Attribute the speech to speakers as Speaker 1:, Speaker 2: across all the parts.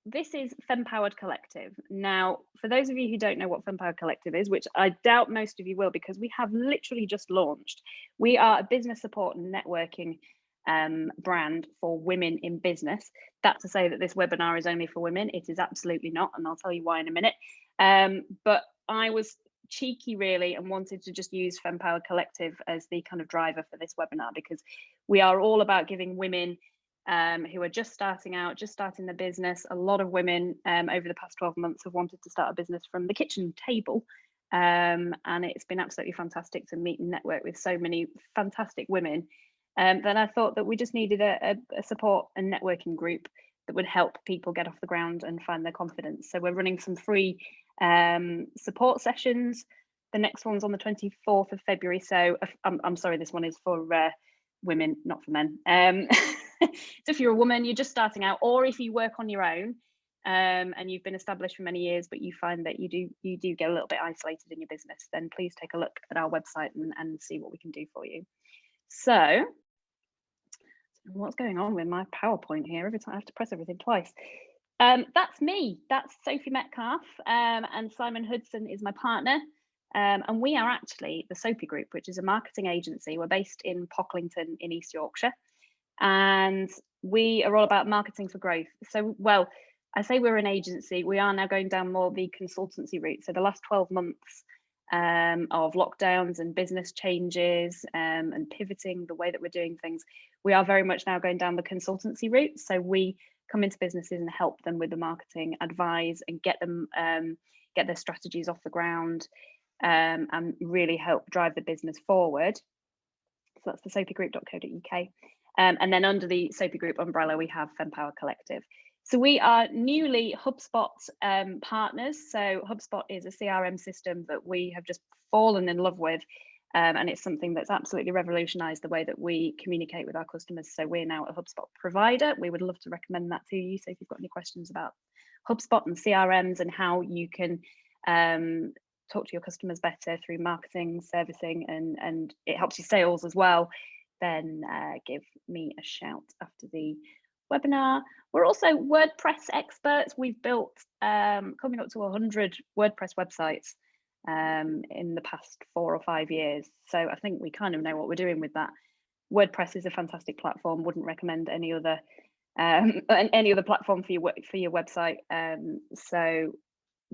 Speaker 1: this is Fempowered Collective. Now, for those of you who don't know what Fempowered Collective is, which I doubt most of you will, because we have literally just launched, we are a business support and networking brand for women in business. That's to say that this webinar is only for women. It is absolutely not, and I'll tell you why in a minute. But I was cheeky really and wanted to just use Fempowered Collective as the kind of driver for this webinar, because we are all about giving women who are just starting out, just starting the business. A lot of women over the past 12 months have wanted to start a business from the kitchen table. And it's been absolutely fantastic to meet and network with so many fantastic women. Then I thought that we just needed a support and networking group that would help people get off the ground and find their confidence. So we're running some free support sessions. The next one's on the 24th of February. So I'm sorry, this one is for women, not for men. So if you're a woman, you're just starting out, or if you work on your own and you've been established for many years, but you find that you do get a little bit isolated in your business, then please take a look at our website and see what we can do for you. So what's going on with my PowerPoint here? Every time I have to press everything twice. That's me. That's Sophie Metcalfe, and Simon Hudson is my partner. And we are actually the Sophie Group, which is a marketing agency. We're based in Pocklington in East Yorkshire, and we are all about marketing for growth. So, well, I say we're an agency. We are now going down more the consultancy route. So the last 12 months of lockdowns and business changes and pivoting the way that we're doing things, we are very much now going down the consultancy route. So we come into businesses and help them with the marketing, advise and get them get their strategies off the ground, and really help drive the business forward. So that's the sophiegroup.co.uk. And then under the Sophie Group umbrella, we have Fempowered Collective. So we are newly HubSpot partners. So HubSpot is a CRM system that we have just fallen in love with. And it's something that's absolutely revolutionized the way that we communicate with our customers. So we're now a HubSpot provider. We would love to recommend that to you. So if you've got any questions about HubSpot and CRMs and how you can talk to your customers better through marketing, servicing, and it helps you sales as well, then give me a shout after the webinar. We're also WordPress experts. We've built coming up to 100 WordPress websites in the past 4 or 5 years. So I think we kind of know what we're doing with that. WordPress is a fantastic platform. Wouldn't recommend any other platform for your website. So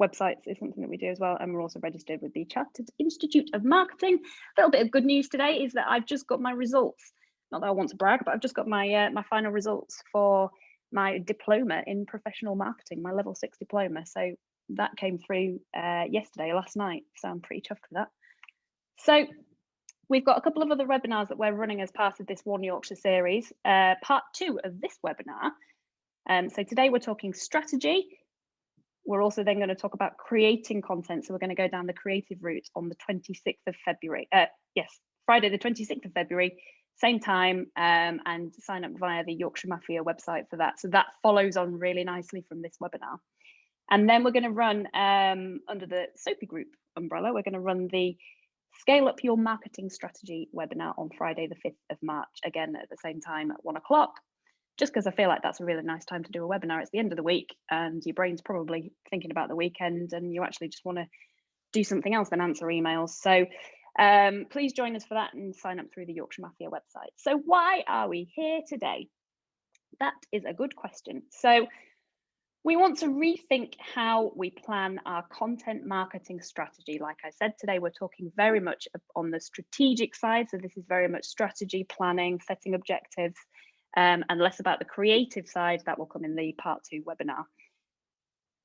Speaker 1: websites is something that we do as well, and we're also registered with the Chartered Institute of Marketing. A little bit of good news today is that I've just got my results. Not that I want to brag, but I've just got my my final results for my diploma in professional marketing, my level 6 diploma. So that came through last night. So I'm pretty chuffed with that. So we've got a couple of other webinars that we're running as part of this One Yorkshire series, part 2 of this webinar. So today we're talking strategy. We're also then going to talk about creating content. So we're going to go down the creative route on the 26th of February. Friday, the 26th of February, same time, and sign up via the Yorkshire Mafia website for that. So that follows on really nicely from this webinar. And then we're going to run under the Sophie Group umbrella, we're going to run the Scale Up Your Marketing Strategy webinar on Friday, the 5th of March, again at the same time at 1 o'clock. Just because I feel like that's a really nice time to do a webinar. It's the end of the week and your brain's probably thinking about the weekend and you actually just want to do something else than answer emails. So please join us for that and sign up through the Yorkshire Mafia website. So why are we here today? That is a good question. So we want to rethink how we plan our content marketing strategy. Like I said, today we're talking very much on the strategic side. So this is very much strategy, planning, setting objectives, and less about the creative side. That will come in the part 2 webinar.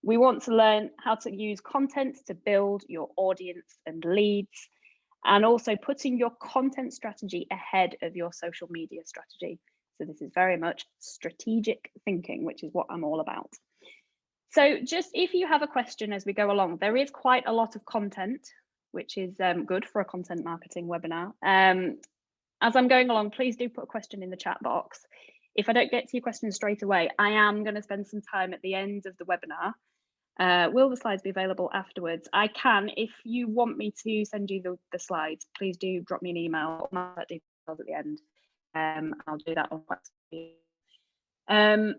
Speaker 1: We want to learn how to use content to build your audience and leads, and also putting your content strategy ahead of your social media strategy. So this is very much strategic thinking, which is what I'm all about. So just if you have a question as we go along, there is quite a lot of content, which is good for a content marketing webinar. As I'm going along, please do put a question in the chat box. If I don't get to your question straight away, I am going to spend some time at the end of the webinar. Will the slides be available afterwards? I can. If you want me to send you the slides, please do drop me an email. My details at the end. I'll do that on WhatsApp.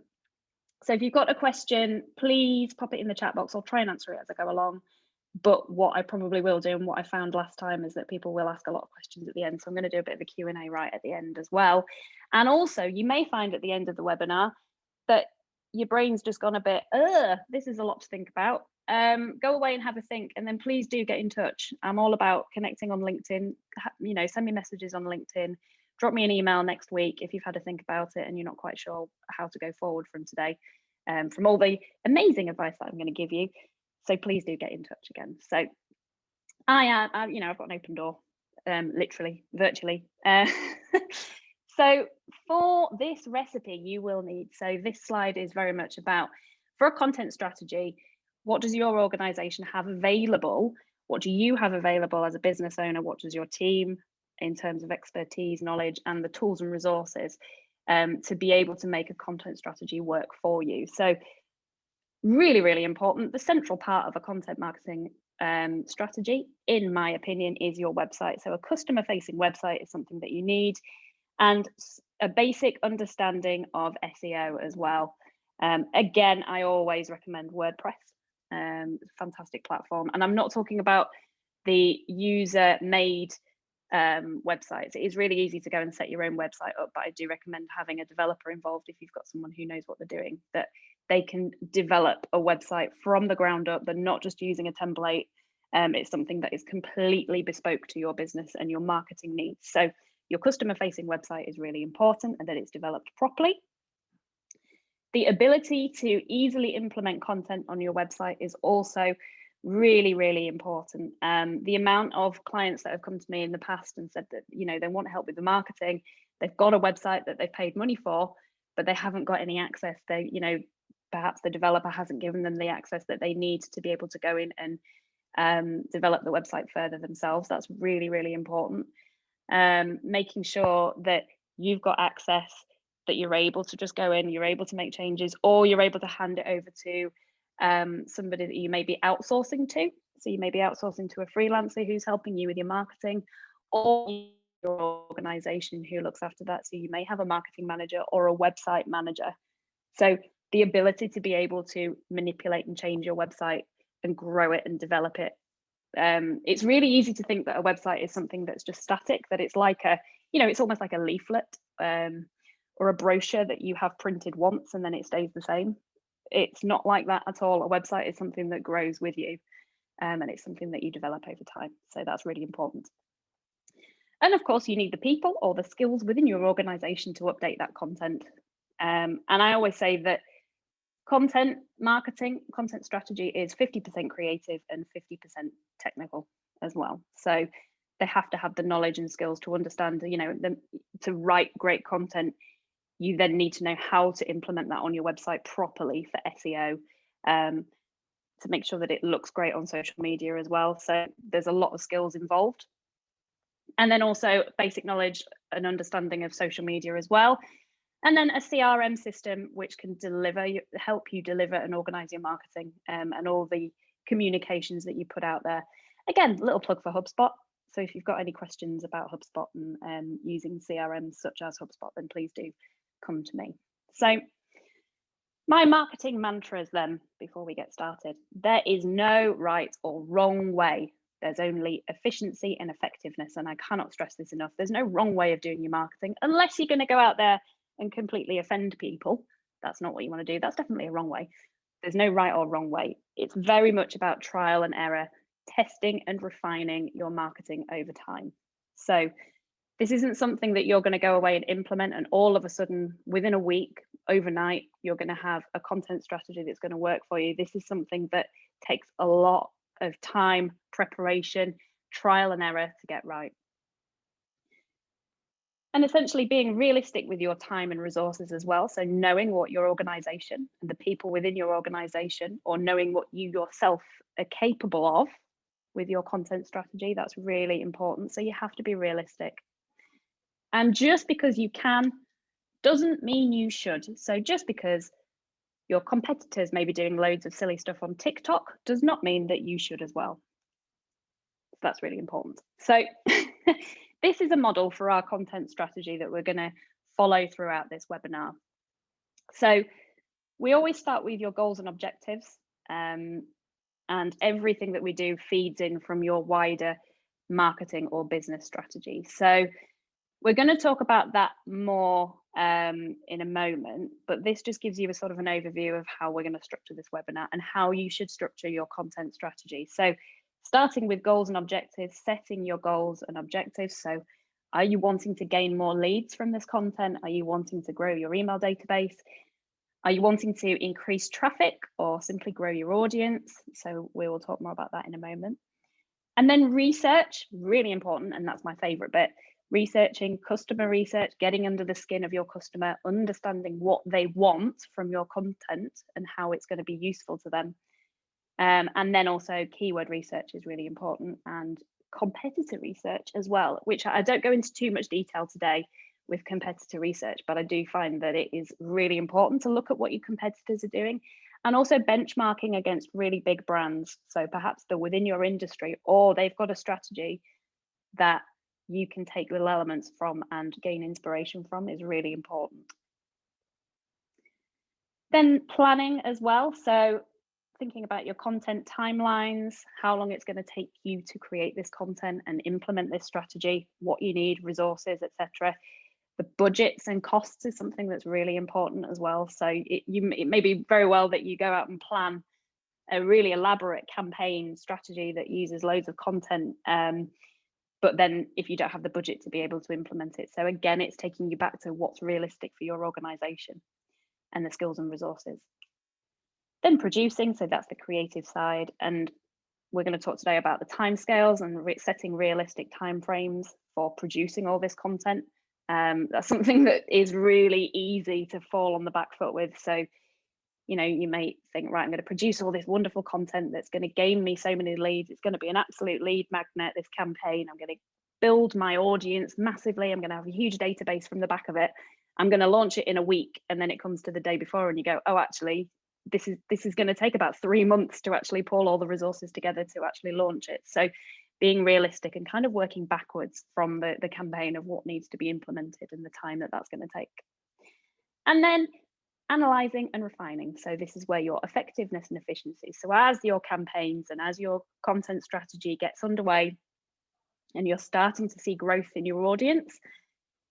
Speaker 1: So if you've got a question, please pop it in the chat box. I'll try and answer it as I go along. But what I probably will do, and what I found last time, is that people will ask a lot of questions at the end. So I'm going to do a bit of a Q&A right at the end as well. And also, you may find at the end of the webinar that your brain's just gone a bit, this is a lot to think about. Go away and have a think, and then please do get in touch. I'm all about connecting on LinkedIn. You know, send me messages on LinkedIn. Drop me an email next week if you've had to think about it and you're not quite sure how to go forward from today, from all the amazing advice that I'm going to give you. So please do get in touch again. So I've got an open door, literally, virtually. So for this recipe, you will need, so this slide is very much about, for a content strategy, what does your organization have available? What do you have available as a business owner? What does your team, in terms of expertise, knowledge, and the tools and resources to be able to make a content strategy work for you? So really, really important. The central part of a content marketing strategy, in my opinion, is your website. So a customer-facing website is something that you need, and a basic understanding of SEO as well. Again, I always recommend WordPress. Fantastic platform. And I'm not talking about the user-made websites. It is really easy to go and set your own website up, but I do recommend having a developer involved if you've got someone who knows what they're doing, that they can develop a website from the ground up. They're not just using a template. It's something that is completely bespoke to your business and your marketing needs. So your customer-facing website is really important, and that it's developed properly. The ability to easily implement content on your website is also really, really important. The amount of clients that have come to me in the past and said that, you know, they want help with the marketing, they've got a website that they've paid money for, but they haven't got any access. They, you know, perhaps the developer hasn't given them the access that they need to be able to go in and develop the website further themselves. That's really, really important. Making sure that you've got access, that you're able to just go in, you're able to make changes, or you're able to hand it over to somebody that you may be outsourcing to. So you may be outsourcing to a freelancer who's helping you with your marketing, or your organization who looks after that. So you may have a marketing manager or a website manager. So the ability to be able to manipulate and change your website and grow it and develop it. It's really easy to think that a website is something that's just static, that it's like a, you know, it's almost like a leaflet or a brochure that you have printed once and then it stays the same. It's not like that at all. A website is something that grows with you, and it's something that you develop over time. So that's really important. And of course, you need the people or the skills within your organization to update that content. And I always say that content marketing, content strategy is 50% creative and 50% technical as well. So they have to have the knowledge and skills to understand, you know, to write great content. You then need to know how to implement that on your website properly for SEO, to make sure that it looks great on social media as well. So there's a lot of skills involved. And then also basic knowledge and understanding of social media as well. And then a CRM system which can help you deliver and organize your marketing and all the communications that you put out there. Again, little plug for HubSpot. So if you've got any questions about HubSpot and using CRMs such as HubSpot, then please do come to me. So my marketing mantras then, before we get started: there is no right or wrong way. There's only efficiency and effectiveness. And I cannot stress this enough. There's no wrong way of doing your marketing, unless you're going to go out there and completely offend people. That's not what you want to do. That's definitely a wrong way. There's no right or wrong way. It's very much about trial and error, testing and refining your marketing over time. So this isn't something that you're going to go away and implement and all of a sudden within a week, overnight, you're going to have a content strategy that's going to work for you. This is something that takes a lot of time, preparation, trial and error to get right. And essentially being realistic with your time and resources as well. So knowing what your organization and the people within your organization, or knowing what you yourself are capable of with your content strategy, that's really important. So you have to be realistic. And just because you can doesn't mean you should. So just because your competitors may be doing loads of silly stuff on TikTok does not mean that you should as well. That's really important. So this is a model for our content strategy that we're going to follow throughout this webinar. So We always start with your goals and objectives, and everything that we do feeds in from your wider marketing or business strategy. So we're going to talk about that more in a moment, but this just gives you a sort of an overview of how we're going to structure this webinar and how you should structure your content strategy. So starting with goals and objectives, setting your goals and objectives. So are you wanting to gain more leads from this content? Are you wanting to grow your email database? Are you wanting to increase traffic or simply grow your audience? So we will talk more about that in a moment. And then research, really important, and that's my favorite bit. Researching, customer research, getting under the skin of your customer, understanding what they want from your content and how it's going to be useful to them. And then also keyword research is really important, and competitor research as well, which I don't go into too much detail today with competitor research, but I do find that it is really important to look at what your competitors are doing, and also benchmarking against really big brands. So perhaps they're within your industry or they've got a strategy that you can take little elements from and gain inspiration from is really important. Then planning as well. So thinking about your content timelines, how long it's going to take you to create this content and implement this strategy, what you need, resources, etc. The budgets and costs is something that's really important as well. So it may be very well that you go out and plan a really elaborate campaign strategy that uses loads of content, but then if you don't have the budget to be able to implement it. So again, it's taking you back to what's realistic for your organization and the skills and resources. Then producing, so that's the creative side, and we're going to talk today about the timescales and setting realistic timeframes for producing all this content. That's something that is really easy to fall on the back foot with. So, you know, you may think, right, I'm going to produce all this wonderful content that's going to gain me so many leads. It's going to be an absolute lead magnet, this campaign. I'm going to build my audience massively. I'm going to have a huge database from the back of it. I'm going to launch it in a week. And then it comes to the day before and you go, oh, actually, this is going to take about 3 months to actually pull all the resources together to actually launch it. So being realistic and kind of working backwards from the campaign of what needs to be implemented and the time that that's going to take. And then analyzing and refining. So this is where your effectiveness and efficiency. So as your campaigns and as your content strategy gets underway and you're starting to see growth in your audience,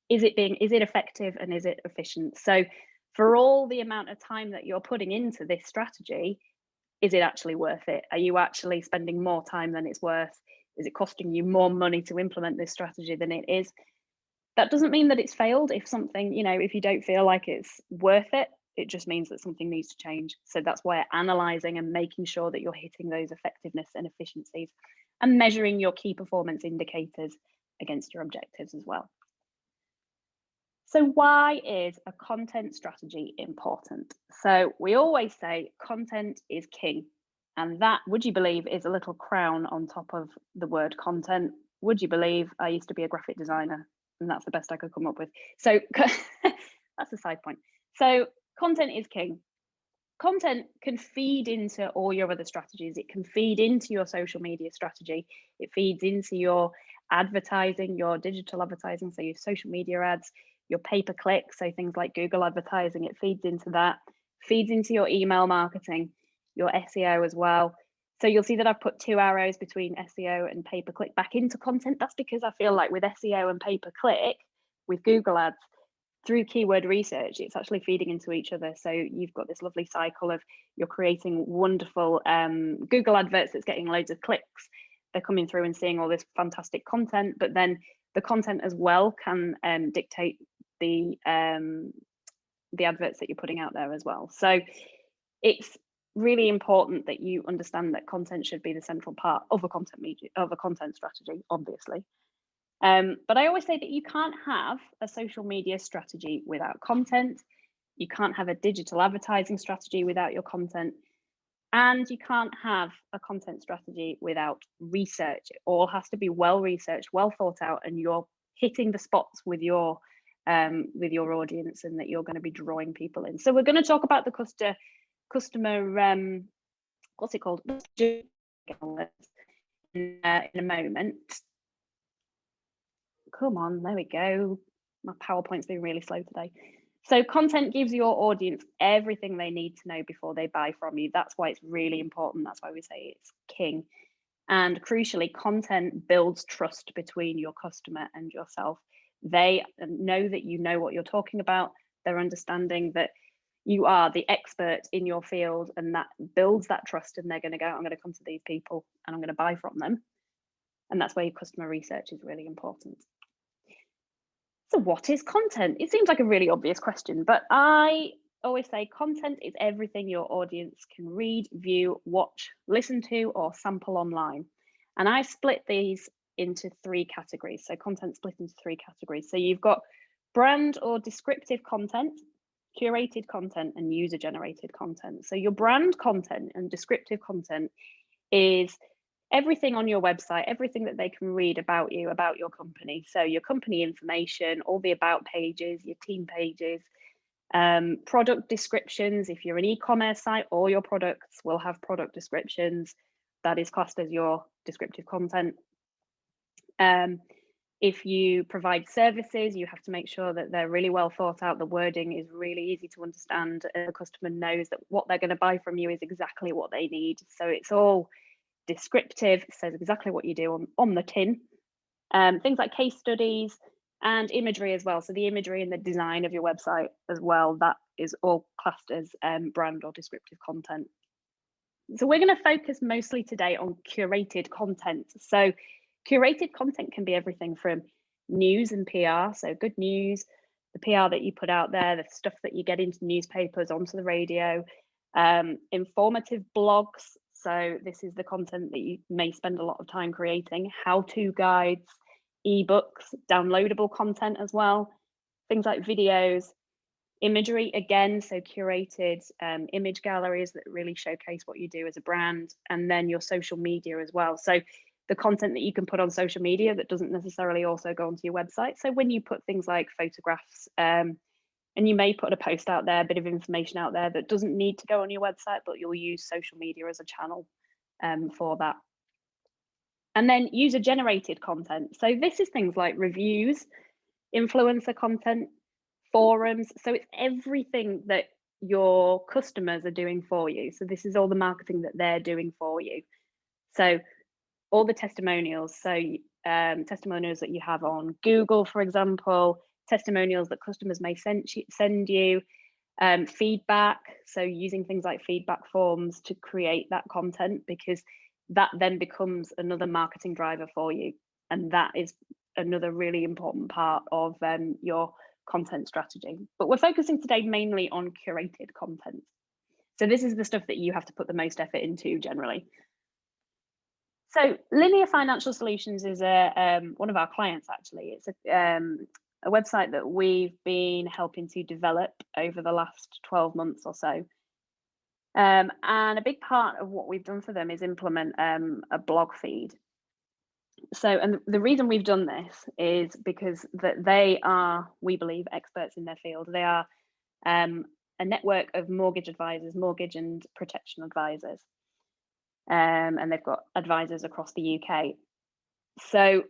Speaker 1: is it effective and is it efficient? So for all the amount of time that you're putting into this strategy, is it actually worth it? Are you actually spending more time than it's worth? Is it costing you more money to implement this strategy than it is? That doesn't mean that it's failed. If something, you know, if you don't feel like it's worth it, it just means that something needs to change. So that's why analyzing and making sure that you're hitting those effectiveness and efficiencies and measuring your key performance indicators against your objectives as well. So why is a content strategy important? So we always say content is king. And that, would you believe, is a little crown on top of the word content. Would you believe I used to be a graphic designer? And that's the best I could come up with. So that's a side point. So content is king. Content can feed into all your other strategies. It can feed into your social media strategy. It feeds into your advertising, your digital advertising, so your social media ads, your pay-per-click, so things like Google advertising. It feeds into that, feeds into your email marketing, your SEO as well. So you'll see that I've put 2 arrows between SEO and pay-per-click back into content. That's because I feel like with SEO and pay-per-click, with Google ads, through keyword research, it's actually feeding into each other. So you've got this lovely cycle of you're creating wonderful Google adverts that's getting loads of clicks. They're coming through and seeing all this fantastic content, but then the content as well can dictate the adverts that you're putting out there as well. So it's really important that you understand that content should be the central part of a content strategy, obviously. But I always say that you can't have a social media strategy without content. You can't have a digital advertising strategy without your content. And you can't have a content strategy without research. It all has to be well researched, well thought out, and you're hitting the spots with your audience, and that you're going to be drawing people in. So we're going to talk about the customer what's it called, in a moment. Come on, there we go. My PowerPoint's been really slow today. So content gives your audience everything they need to know before they buy from you. That's why it's really important. That's why we say it's king. And crucially, content builds trust between your customer and yourself. They know that you know what you're talking about. They're understanding that you are the expert in your field, and that builds that trust. And they're going to go, I'm going to come to these people and I'm going to buy from them. And that's where your customer research is really important. So what is content? It seems like a really obvious question, but I always say content is everything your audience can read, view, watch, listen to, or sample online. And I split these into 3 categories. So content split into 3 categories. So you've got brand or descriptive content, curated content, and user-generated content. So your brand content and descriptive content is everything on your website, everything that they can read about you, about your company. So your company information, all the about pages, your team pages, product descriptions. If you're an e-commerce site, all your products will have product descriptions. That is classed as your descriptive content. If you provide services, you have to make sure that they're really well thought out. The wording is really easy to understand, and the customer knows that what they're going to buy from you is exactly what they need. So it's all descriptive, says exactly what you do on the tin. Things like case studies and imagery as well. So the imagery and the design of your website as well, that is all classed as brand or descriptive content. So we're going to focus mostly today on curated content. So curated content can be everything from news and PR, so good news, the PR that you put out there, the stuff that you get into newspapers, onto the radio, informative blogs. So this is the content that you may spend a lot of time creating, how-to guides, ebooks, downloadable content as well, things like videos, imagery again, so curated image galleries that really showcase what you do as a brand, and then your social media as well. So the content that you can put on social media that doesn't necessarily also go onto your website. So when you put things like photographs, and you may put a post out there, a bit of information out there that doesn't need to go on your website, but you'll use social media as a channel for that. And then user-generated content. So this is things like reviews, influencer content, forums. So it's everything that your customers are doing for you. So this is all the marketing that they're doing for you. So all the testimonials. So testimonials that you have on Google, for example, testimonials that customers may send you, feedback. So using things like feedback forms to create that content, because that then becomes another marketing driver for you. And that is another really important part of your content strategy. But we're focusing today mainly on curated content. So this is the stuff that you have to put the most effort into generally. So Linear Financial Solutions is one of our clients, actually. It's a website that we've been helping to develop over the last 12 months or so. And a big part of what we've done for them is implement a blog feed. So, and the reason we've done this is because that they are, we believe, experts in their field. They are a network of mortgage advisors, mortgage and protection advisors. And they've got advisors across the UK. So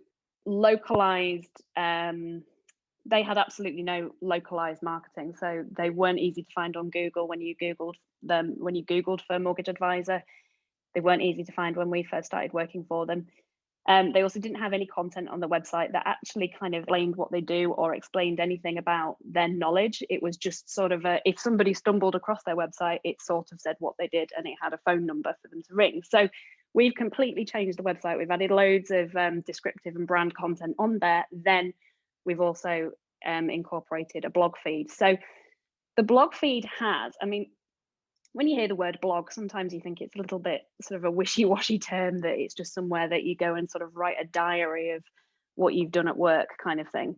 Speaker 1: localized, they had absolutely no localized marketing. So they weren't easy to find on Google when you Googled them, when you Googled for mortgage advisor. They weren't easy to find when we first started working for them. They also didn't have any content on the website that actually kind of explained what they do or explained anything about their knowledge. It was just sort of if somebody stumbled across their website, it sort of said what they did and it had a phone number for them to ring. So we've completely changed the website. We've added loads of descriptive and brand content on there. Then we've also incorporated a blog feed. So the blog feed has, I mean, when you hear the word blog, sometimes you think it's a little bit sort of a wishy-washy term, that it's just somewhere that you go and sort of write a diary of what you've done at work kind of thing.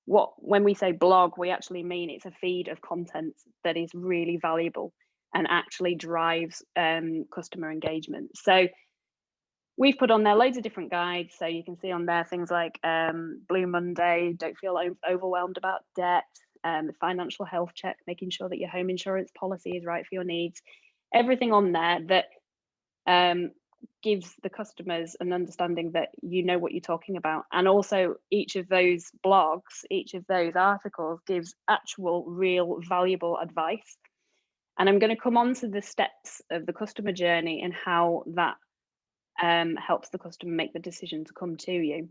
Speaker 1: When we say blog, we actually mean it's a feed of content that is really valuable and actually drives customer engagement. So we've put on there loads of different guides. So you can see on there things like Blue Monday, don't feel overwhelmed about debt, the financial health check, making sure that your home insurance policy is right for your needs, everything on there that gives the customers an understanding that you know what you're talking about. And also each of those blogs, each of those articles gives actual, real, valuable advice. And I'm going to come on to the steps of the customer journey and how that helps the customer make the decision to come to you.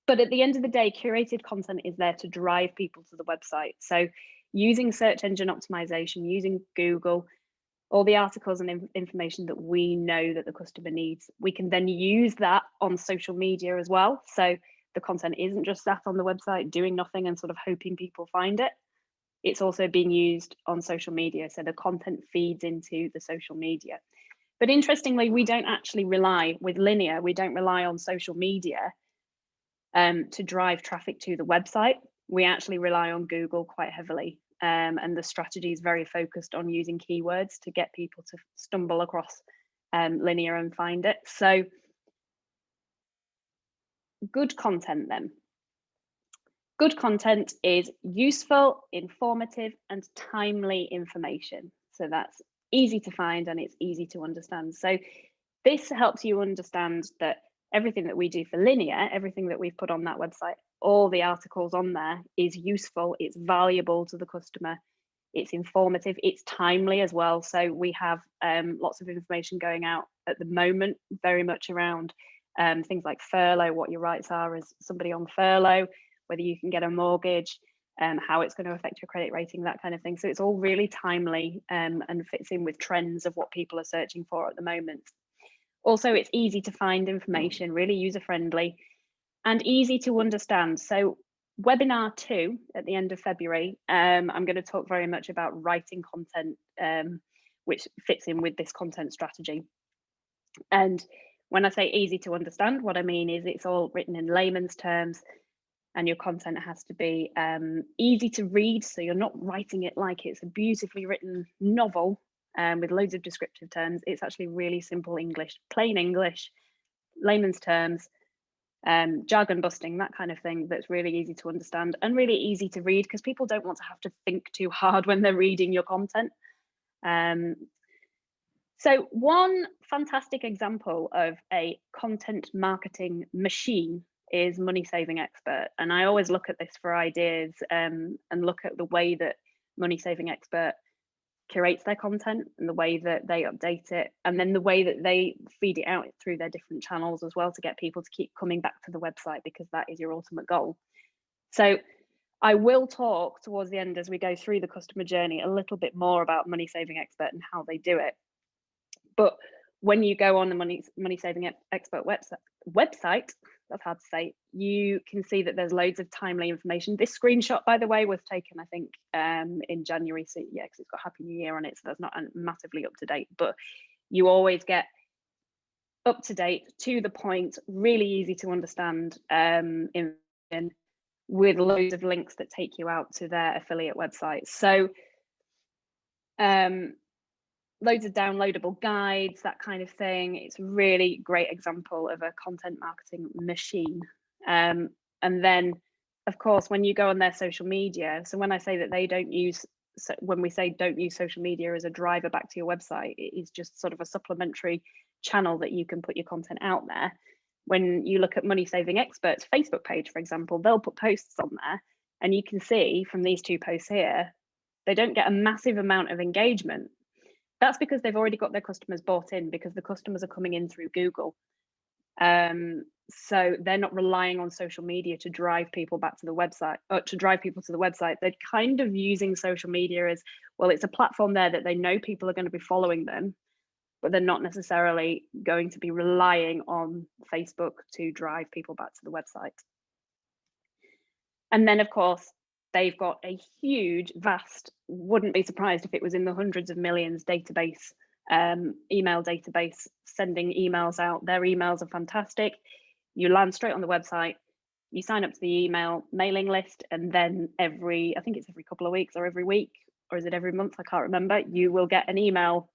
Speaker 1: But at the end of the day, curated content is there to drive people to the website. So using search engine optimization, using Google, all the articles and information that we know that the customer needs, we can then use that on social media as well. So the content isn't just sat on the website doing nothing and sort of hoping people find it. It's also being used on social media. So the content feeds into the social media. But interestingly, we don't actually rely with linear, we don't rely on social media to drive traffic to the website. We actually rely on Google quite heavily. And the strategy is very focused on using keywords to get people to stumble across linear and find it. So good content then. Good content is useful, informative, and timely information. So that's easy to find and it's easy to understand. So this helps you understand that everything that we do for linear, everything that we've put on that website, all the articles on there is useful, it's valuable to the customer, it's informative, it's timely as well. So we have lots of information going out at the moment, very much around things like furlough, what your rights are as somebody on furlough, whether you can get a mortgage, how it's going to affect your credit rating, that kind of thing. So it's all really timely and fits in with trends of what people are searching for at the moment. Also, it's easy to find information, really user-friendly and easy to understand. So webinar 2 at the end of February, I'm going to talk very much about writing content, which fits in with this content strategy. And when I say easy to understand, what I mean is it's all written in layman's terms and your content has to be easy to read. So you're not writing it like it's a beautifully written novel with loads of descriptive terms. It's actually really simple English, plain English, layman's terms, jargon busting, that kind of thing, that's really easy to understand and really easy to read because people don't want to have to think too hard when they're reading your content. So one fantastic example of a content marketing machine is Money Saving Expert. And I always look at this for ideas and look at the way that Money Saving Expert curates their content and the way that they update it, and then the way that they feed it out through their different channels as well to get people to keep coming back to the website, because that is your ultimate goal. So I will talk towards the end as we go through the customer journey a little bit more about Money Saving Expert and how they do it. But when you go on the Money Saving Expert website, that's hard to say, you can see that there's loads of timely information. This screenshot, by the way, was taken, I think, in January. So yeah, because it's got Happy New Year on it, so that's not massively up to date. But you always get up to date, to the point, really easy to understand with loads of links that take you out to their affiliate websites. So loads of downloadable guides, that kind of thing. It's a really great example of a content marketing machine. And then, of course, when you go on their social media, so when I say that they don't use, when we say don't use social media as a driver back to your website, it is just sort of a supplementary channel that you can put your content out there. When you look at Money Saving Experts Facebook page, for example, they'll put posts on there, and you can see from these 2 posts here, they don't get a massive amount of engagement. That's because they've already got their customers bought in, because the customers are coming in through Google. So they're not relying on social media to drive people back to the website, or to drive people to the website. They're kind of using social media as, well, it's a platform there that they know people are going to be following them, but they're not necessarily going to be relying on Facebook to drive people back to the website. And then, of course, they've got a huge, vast, wouldn't be surprised if it was in the hundreds of millions database, email database, sending emails out. Their emails are fantastic. You land straight on the website, you sign up to the email mailing list, and then I think it's every couple of weeks or every week, or is it every month? I can't remember. You will get an email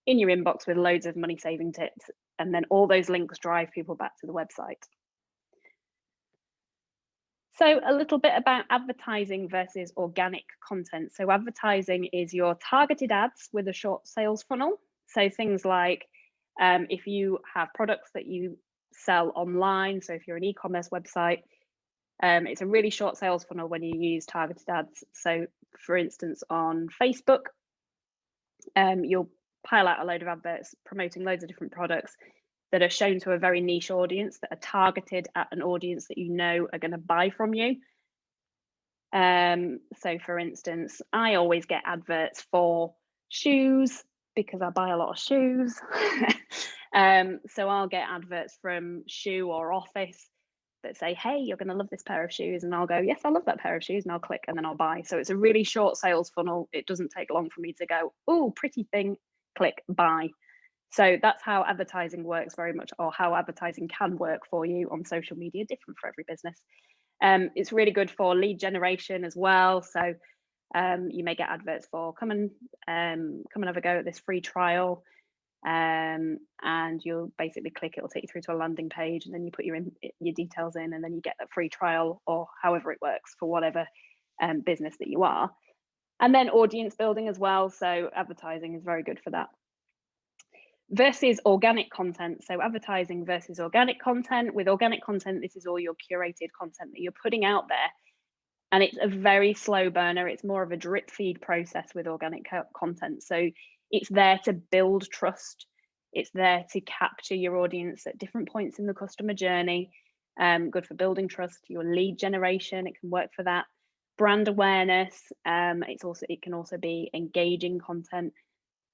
Speaker 1: in your inbox with loads of money saving tips. And then all those links drive people back to the website. So a little bit about advertising versus organic content. So advertising is your targeted ads with a short sales funnel. So things like If you have products that you sell online, so if you're an e-commerce website, it's a really short sales funnel when you use targeted ads. So for instance, on Facebook, you'll pile out a load of adverts promoting loads of different products that are shown to a very niche audience, that are targeted at an audience that you know are going to buy from you. So for instance, I always get adverts for shoes because I buy a lot of shoes. So I'll get adverts from Shoe or Office that say, hey, you're going to love this pair of shoes. And I'll go, yes, I love that pair of shoes. And I'll click and then I'll buy. So it's a really short sales funnel. It doesn't take long for me to go, oh, pretty thing, click, buy. So that's how advertising works very much, or how advertising can work for you on social media, different for every business. It's really good for lead generation as well. So you may get adverts for come and have a go at this free trial. And you'll basically click, it'll take you through to a landing page, and then you put your details in, and then you get that free trial, or however it works for whatever business that you are. And then audience building as well. So advertising is very good for that. Versus organic content. So advertising versus organic content. With organic content, this is all your curated content that you're putting out there. And it's a very slow burner. It's more of a drip feed process with organic content. So it's there to build trust. It's there to capture your audience at different points in the customer journey. Good for building trust. Your lead generation, it can work for that. Brand awareness. It can also be engaging content.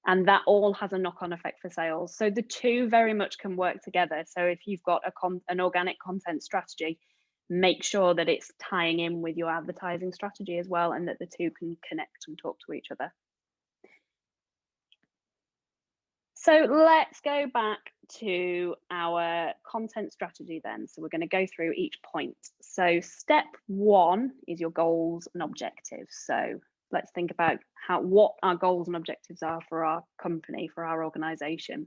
Speaker 1: And that all has a knock-on effect for sales. So the two very much can work together. So if you've got an organic content strategy, make sure that it's tying in with your advertising strategy as well, and that the two can connect and talk to each other. So let's go back to our content strategy then. So we're going to go through each point. So step one is your goals and objectives. So let's think about what our goals and objectives are for our company, for our organization.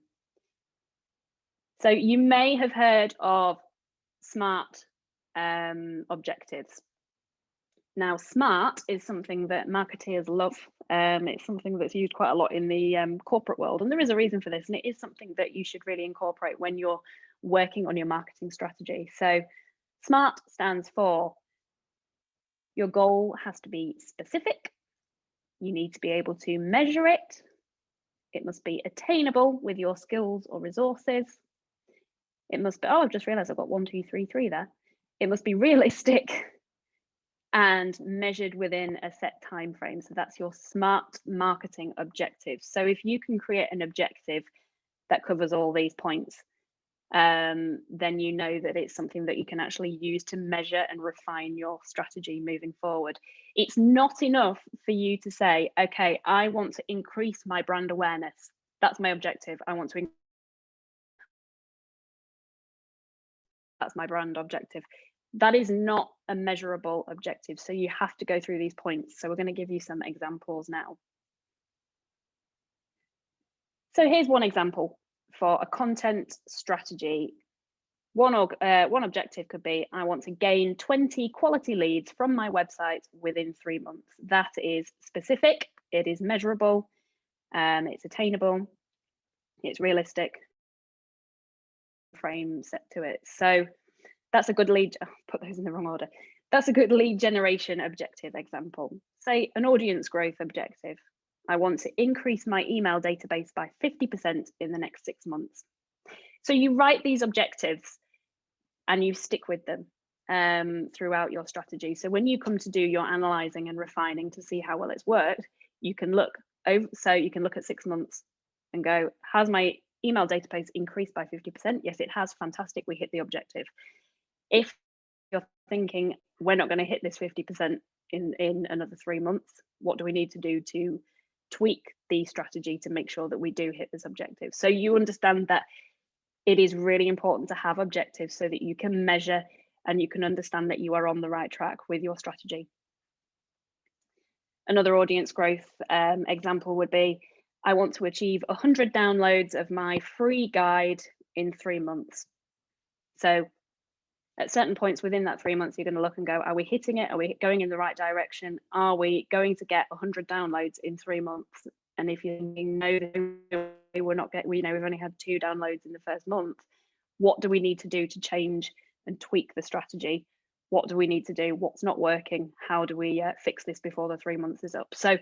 Speaker 1: So you may have heard of SMART objectives. Now, SMART is something that marketeers love. It's something that's used quite a lot in the corporate world, and there is a reason for this, and it is something that you should really incorporate when you're working on your marketing strategy. So SMART stands for your goal has to be specific. You need to be able to measure it. It must be attainable with your skills or resources. It must be, I've just realized I've got 1, 2, 3, 3 there. It must be realistic and measured within a set time frame. So that's your SMART marketing objective. So if you can create an objective that covers all these points, then you know that it's something that you can actually use to measure and refine your strategy moving forward. It's not enough for you to say, okay, I want to increase my brand awareness. That's my objective. I want to increase. That's my brand objective. That is not a measurable objective. So you have to go through these points. So we're going to give you some examples now. So here's one example for a content strategy. One objective could be, I want to gain 20 quality leads from my website within 3 months. That is specific, it is measurable, it's attainable, it's realistic, frame set to it. So that's a good lead, put those in the wrong order. That's a good lead generation objective example. Say an audience growth objective. I want to increase my email database by 50% in the next 6 months. So you write these objectives and you stick with them throughout your strategy. So when you come to do your analyzing and refining to see how well it's worked, you can look over. So you can look at 6 months and go, has my email database increased by 50%? Yes, it has. Fantastic. We hit the objective. If you're thinking we're not going to hit this 50% in another 3 months, what do we need to do to tweak the strategy to make sure that we do hit this objective? So you understand that it is really important to have objectives so that you can measure and you can understand that you are on the right track with your strategy. Another audience growth example would be, I want to achieve 100 downloads of my free guide in 3 months. So at certain points within that 3 months, you're going to look and go, are we hitting it? Are we going in the right direction? Are we going to get 100 downloads in 3 months? And if you know we've only had 2 downloads in the first month, what do we need to do to change and tweak the strategy? What do we need to do? What's not working? How do we fix this before the 3 months is up? So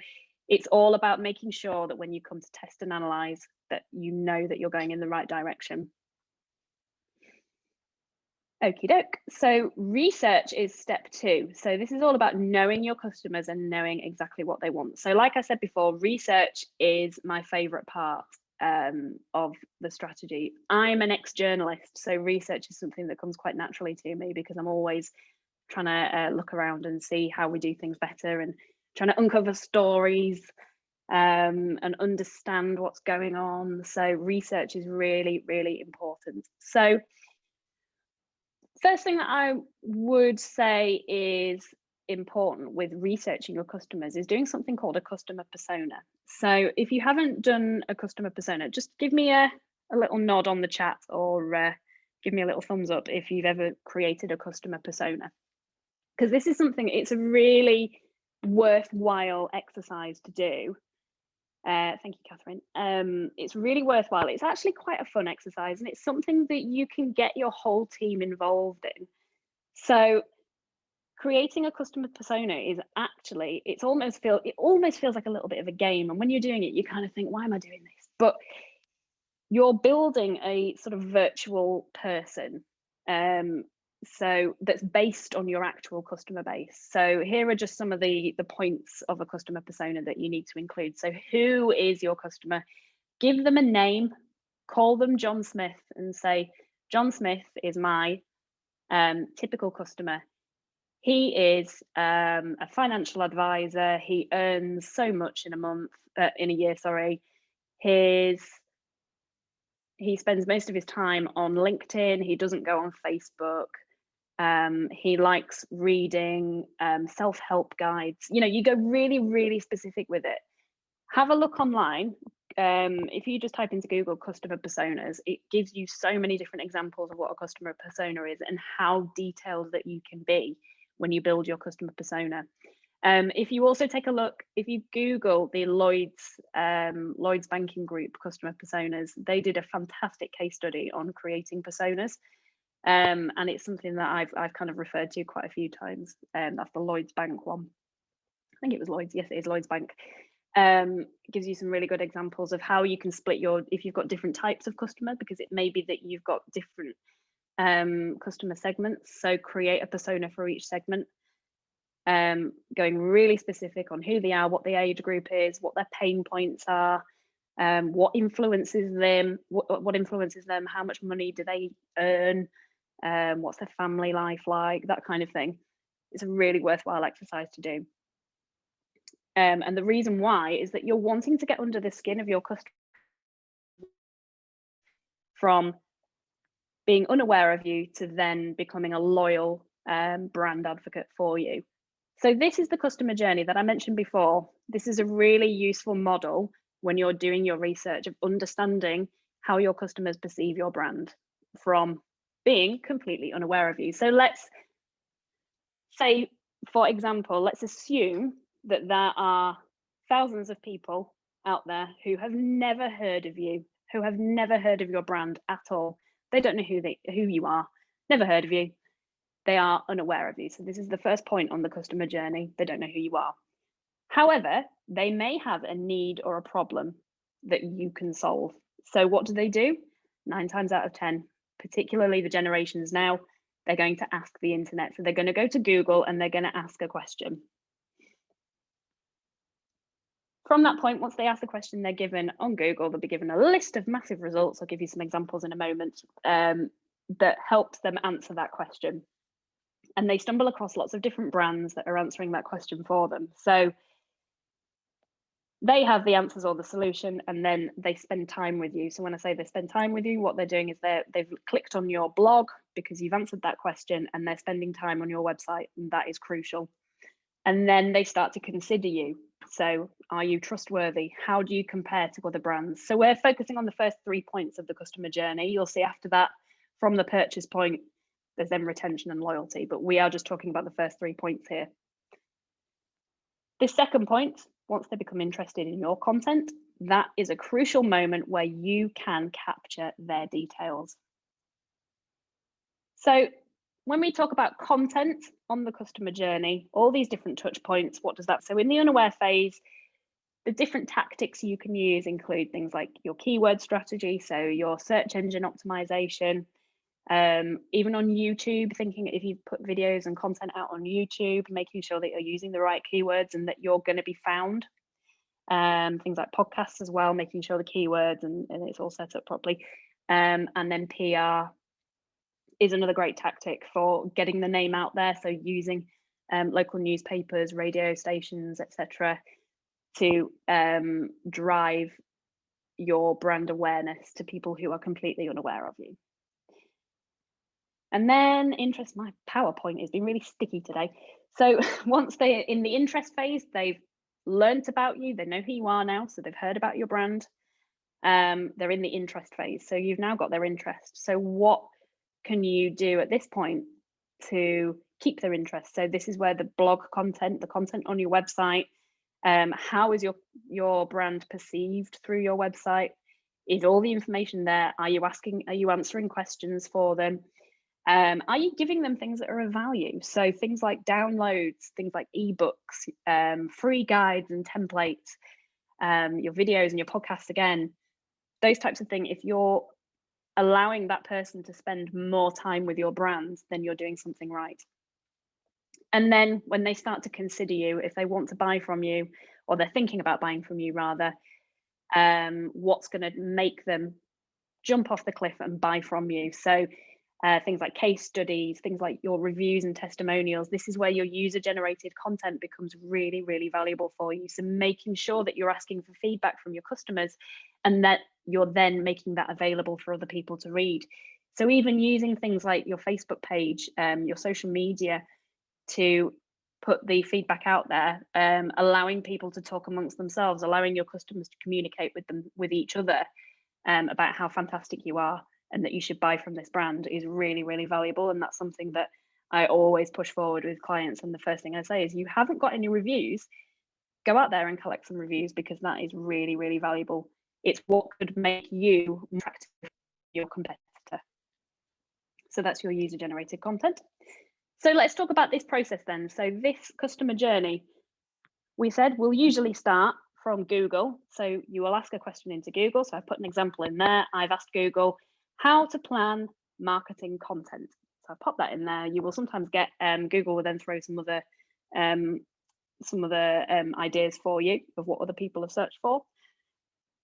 Speaker 1: it's all about making sure that when you come to test and analyze, that you know that you're going in the right direction. Okie doke. So research is step 2. So this is all about knowing your customers and knowing exactly what they want. So like I said before, research is my favorite part of the strategy. I'm an ex-journalist, so research is something that comes quite naturally to me because I'm always trying to look around and see how we do things better and trying to uncover stories and understand what's going on. So research is really, really important. So first thing that I would say is important with researching your customers is doing something called a customer persona. So if you haven't done a customer persona, just give me a little nod on the chat, or give me a little thumbs up if you've ever created a customer persona. Because this is something, it's a really worthwhile exercise to do. Thank you, Catherine. It's really worthwhile. It's actually quite a fun exercise, and it's something that you can get your whole team involved in. So creating a customer persona is actually, it almost feels like a little bit of a game. And when you're doing it, you kind of think, why am I doing this? But you're building a sort of virtual person. So that's based on your actual customer base. So here are just some of the points of a customer persona that you need to include. So who is your customer? Give them a name, call them John Smith, and say, John Smith is my typical customer. He is a financial advisor. He earns so much in a year, sorry. He spends most of his time on LinkedIn. He doesn't go on Facebook. He likes reading self-help guides. You go really, really specific with it. Have a look online. If you just type into Google customer personas, it gives you so many different examples of what a customer persona is and how detailed that you can be when you build your customer persona. If you also take a look, if you Google the Lloyds Banking Group customer personas, they did a fantastic case study on creating personas. And it's something that I've kind of referred to quite a few times. That's the Lloyds Bank one. I think it was Lloyds. Yes, it is Lloyds Bank. Gives you some really good examples of how you can split if you've got different types of customer, because it may be that you've got different customer segments. So create a persona for each segment. Going really specific on who they are, what the age group is, what their pain points are, what influences them, how much money do they earn, what's their family life like, that kind of thing. It's a really worthwhile exercise to do. And the reason why is that you're wanting to get under the skin of your customer from being unaware of you to then becoming a loyal brand advocate for you. So this is the customer journey that I mentioned before. This is a really useful model when you're doing your research of understanding how your customers perceive your brand from being completely unaware of you. So let's say, for example, let's assume that there are thousands of people out there who have never heard of you, who have never heard of your brand at all. They don't know who you are, never heard of you. They are unaware of you. So this is the first point on the customer journey. They don't know who you are. However, they may have a need or a problem that you can solve. So what do? 9 times out of 10, particularly the generations now, they're going to ask the internet. So they're going to go to Google and they're going to ask a question. From that point, once they ask the question, they're given on Google, they'll be given a list of massive results. I'll give you some examples in a moment that helps them answer that question. And they stumble across lots of different brands that are answering that question for them. So they have the answers or the solution, and then they spend time with you. So when I say they spend time with you, what they're doing is they've clicked on your blog because you've answered that question, and they're spending time on your website, and that is crucial. And then they start to consider you. So are you trustworthy? How do you compare to other brands? So we're focusing on the first 3 points of the customer journey. You'll see after that, from the purchase point, there's then retention and loyalty, but we are just talking about the first 3 points here. The second point, once they become interested in your content, that is a crucial moment where you can capture their details. So when we talk about content on the customer journey, all these different touch points, what does that? So in the unaware phase, the different tactics you can use include things like your keyword strategy, so your search engine optimization, even on YouTube, thinking if you put videos and content out on YouTube, making sure that you're using the right keywords and that you're going to be found. Things like podcasts as well, making sure the keywords and it's all set up properly. And then PR is another great tactic for getting the name out there. So using local newspapers, radio stations, etc., to drive your brand awareness to people who are completely unaware of you. And then interest, my PowerPoint has been really sticky today. So once they're in the interest phase, they've learned about you, they know who you are now, so they've heard about your brand. They're in the interest phase, so you've now got their interest. So what can you do at this point to keep their interest? So this is where the blog content, the content on your website, how is your brand perceived through your website? Is all the information there? Are you answering questions for them? Are you giving them things that are of value? So things like downloads, things like ebooks, free guides and templates, your videos and your podcasts, again, those types of things. If you're allowing that person to spend more time with your brand, then you're doing something right. And then when they start to consider you, if they want to buy from you, or they're thinking about buying from you rather, what's going to make them jump off the cliff and buy from you? So things like case studies, things like your reviews and testimonials. This is where your user-generated content becomes really, really valuable for you. So making sure that you're asking for feedback from your customers and that you're then making that available for other people to read. So even using things like your Facebook page, your social media, to put the feedback out there, allowing people to talk amongst themselves, allowing your customers to communicate with each other about how fantastic you are and that you should buy from this brand is really, really valuable. And that's something that I always push forward with clients. And the first thing I say is, you haven't got any reviews, go out there and collect some reviews, because that is really, really valuable. It's what could make you attractive to your competitor. So that's your user-generated content. So let's talk about this process then. So this customer journey, we said we'll usually start from Google. So you will ask a question into Google. So I've put an example in there. I've asked Google how to plan marketing content. So I pop that in there. You will sometimes get Google will then throw some other ideas for you of what other people have searched for.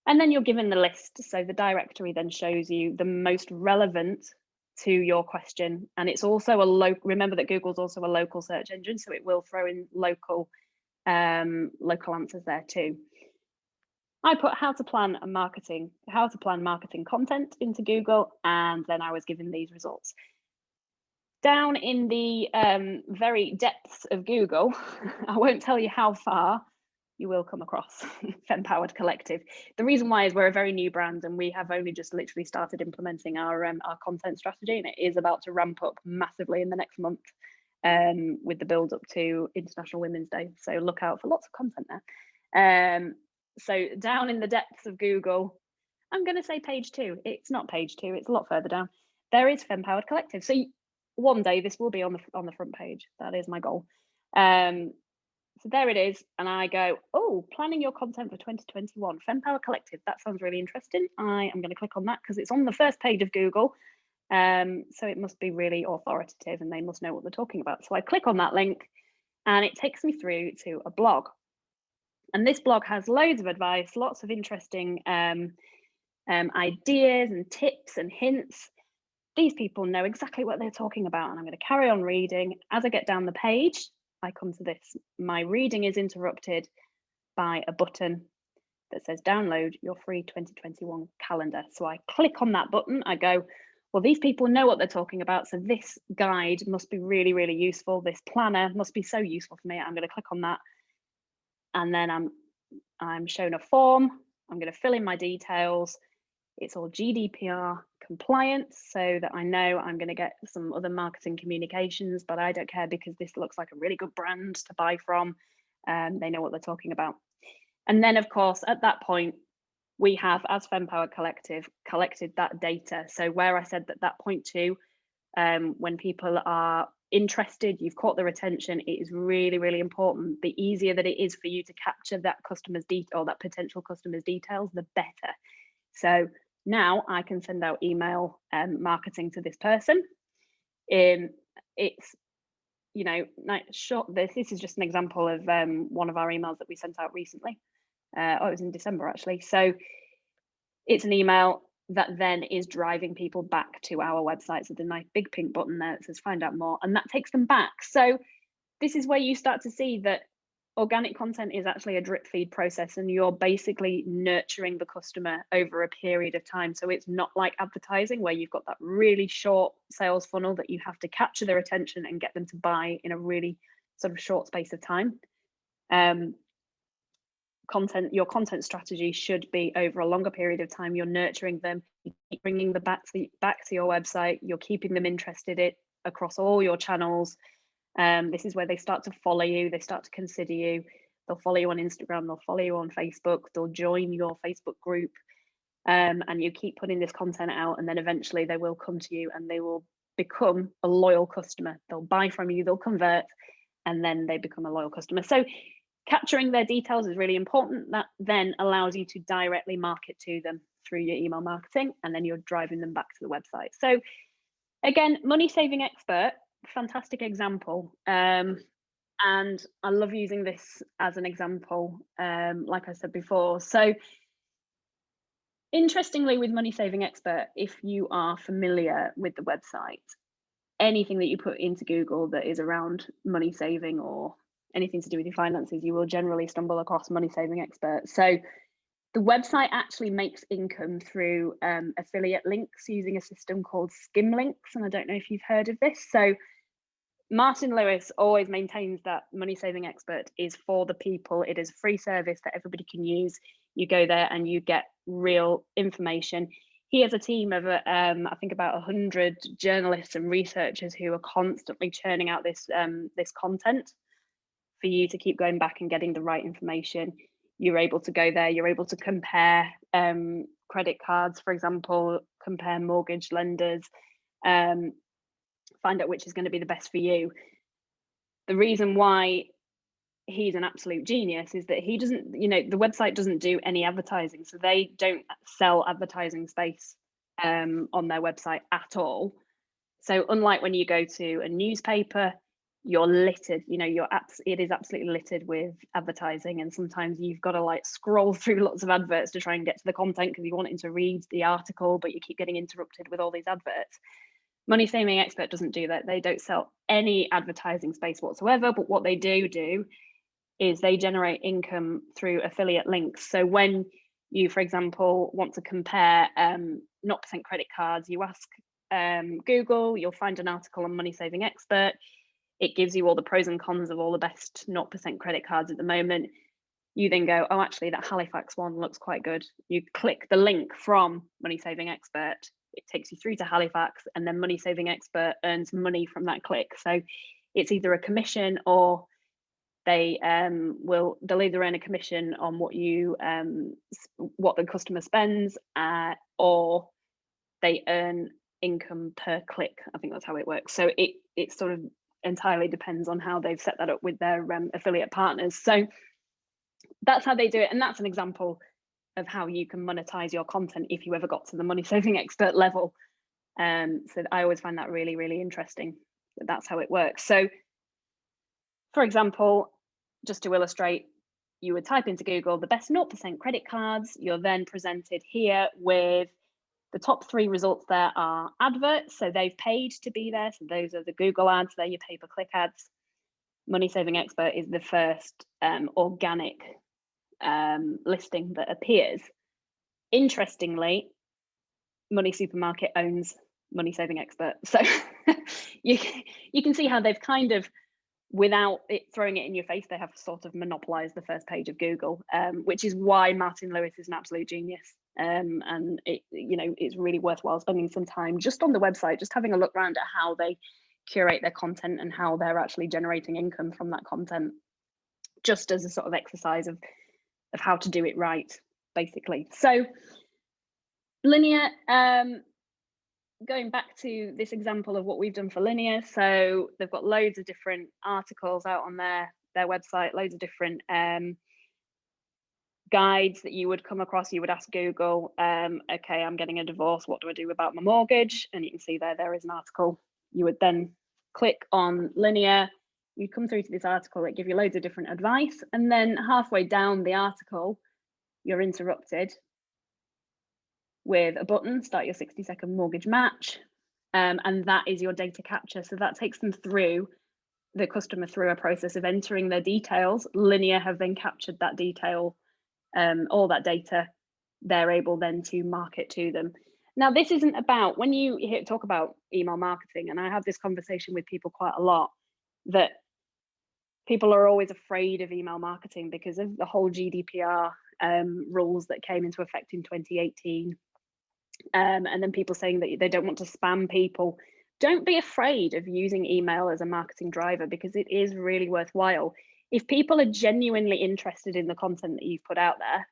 Speaker 1: And then you're given the list. So the directory then shows you the most relevant to your question. And it's also remember that Google's also a local search engine, so it will throw in local answers there too. I put how to plan marketing content into Google, and then I was given these results. Down in the very depths of Google, I won't tell you how far, you will come across Fempowered Collective. The reason why is we're a very new brand and we have only just literally started implementing our content strategy, and it is about to ramp up massively in the next month with the build up to International Women's Day. So look out for lots of content there. So down in the depths of Google, I'm going to say page 2. It's not page 2, it's a lot further down. There is Fempowered Collective. So one day this will be on the front page. That is my goal. So there it is, and I go, oh, planning your content for 2021, Fempowered Collective. That sounds really interesting. I am going to click on that because it's on the first page of Google. So it must be really authoritative and they must know what they're talking about. So I click on that link and it takes me through to a blog. And this blog has loads of advice, lots of interesting ideas and tips and hints. These people know exactly what they're talking about, and I'm going to carry on reading. As I get down the page, I come to this. My reading is interrupted by a button that says download your free 2021 calendar. So I click on that button. I go, well, these people know what they're talking about. So this guide must be really, really useful. This planner must be so useful for me. I'm going to click on that. And then I'm shown a form. I'm going to fill in my details. It's all GDPR compliant, so that I know I'm going to get some other marketing communications, but I don't care because this looks like a really good brand to buy from. They know what they're talking about. And then, of course, at that point, we have, as FemPower Collective, collected that data. So where I said that 0.2, when people are interested, you've caught their attention, it is really, really important. The easier that it is for you to capture that customer's detail, that potential customer's details, the better. So now I can send out email marketing to this person. It's, you know, this is just an example of one of our emails that we sent out recently. It was in December actually. So it's an email that then is driving people back to our website. So the nice big pink button there that says find out more, and that takes them back. So this is where you start to see that organic content is actually a drip feed process, and you're basically nurturing the customer over a period of time. So it's not like advertising where you've got that really short sales funnel that you have to capture their attention and get them to buy in a really sort of short space of time. Your content strategy should be over a longer period of time. You're nurturing them, you keep bringing them back to your website, you're keeping them interested across all your channels. This is where they start to follow you, they start to consider you, they'll follow you on Instagram, they'll follow you on Facebook, they'll join your Facebook group, and you keep putting this content out, and then eventually they will come to you and they will become a loyal customer. They'll buy from you, they'll convert, and then they become a loyal customer. So capturing their details is really important. That then allows you to directly market to them through your email marketing, and then you're driving them back to the website. So again, Money Saving Expert, fantastic example. And I love using this as an example, like I said before. So interestingly, with Money Saving Expert, if you are familiar with the website, anything that you put into Google that is around money saving or anything to do with your finances, you will generally stumble across Money Saving Expert. So the website actually makes income through affiliate links using a system called Skim Links, and I don't know if you've heard of this. So Martin Lewis always maintains that Money Saving Expert is for the people. It is a free service that everybody can use. You go there and you get real information. He has a team of, I think, about 100 journalists and researchers who are constantly churning out this content for you to keep going back and getting the right information. You're able to go there, you're able to compare credit cards, for example, compare mortgage lenders, find out which is going to be the best for you. The reason why he's an absolute genius is that he doesn't, the website doesn't do any advertising. So they don't sell advertising space on their website at all. So unlike when you go to a newspaper, you're littered, it is absolutely littered with advertising, and sometimes you've got to like scroll through lots of adverts to try and get to the content because you want to read the article, but you keep getting interrupted with all these adverts. Money Saving Expert doesn't do that. They don't sell any advertising space whatsoever, but what they do is they generate income through affiliate links. So when you, for example, want to compare 0% credit cards, you ask Google, you'll find an article on Money Saving Expert. It gives you all the pros and cons of all the best 0% credit cards at the moment. You then go, oh, actually, that Halifax one looks quite good. You click the link from Money Saving Expert. It takes you through to Halifax, and then Money Saving Expert earns money from that click. So it's either a commission, or they'll either earn a commission on what the customer spends, or they earn income per click. I think that's how it works. So it sort of entirely depends on how they've set that up with their affiliate partners. So that's how they do it, and that's an example of how you can monetize your content if you ever got to the Money Saving Expert level. So I always find that really, really interesting. That's how it works. So for example, just to illustrate, you would type into Google the best 0% credit cards. You're then presented here with the top 3 results. There are adverts, so they've paid to be there. So those are the Google ads, they're your pay-per-click ads. Money Saving Expert is the first organic listing that appears. Interestingly, Money Supermarket owns Money Saving Expert. So you can see how they've kind of, without it throwing it in your face, they have sort of monopolized the first page of Google, which is why Martin Lewis is an absolute genius. And it's really worthwhile spending some time just on the website, just having a look around at how they curate their content and how they're actually generating income from that content, just as a sort of exercise of how to do it right. basically. So linear, going back to this example of what we've done for linear, so they've got loads of different articles out on their website, loads of different guides that you would come across. You would ask Google, okay, I'm getting a divorce, what do I do about my mortgage? And you can see there is an article. You would then click on linear, you come through to this article, it gives you loads of different advice, and then halfway down the article you're interrupted with a button, start your 60-second mortgage match, and that is your data capture. So that takes them through, the customer, through a process of entering their details. Linear have then captured that detail, all that data. They're able then to market to them. Now, this isn't about, when you talk about email marketing, and I have this conversation with people quite a lot, that people are always afraid of email marketing because of the whole GDPR rules that came into effect in 2018. And then people saying that they don't want to spam people. Don't be afraid of using email as a marketing driver, because it is really worthwhile. If people are genuinely interested in the content that you've put out there,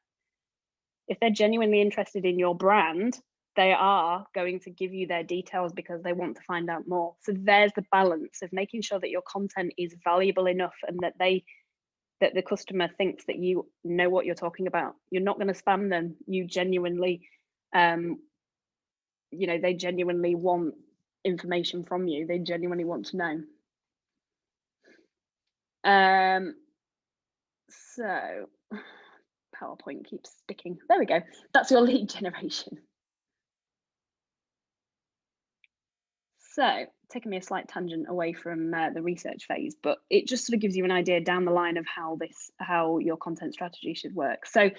Speaker 1: if they're genuinely interested in your brand, they are going to give you their details because they want to find out more. So there's the balance of making sure that your content is valuable enough and that the customer thinks that you know what you're talking about. You're not going to spam them. You genuinely, they genuinely want information from you. They genuinely want to know. So PowerPoint keeps sticking. There we go. That's your lead generation. So taking me a slight tangent away from the research phase, but it just sort of gives you an idea down the line of how your content strategy should work. So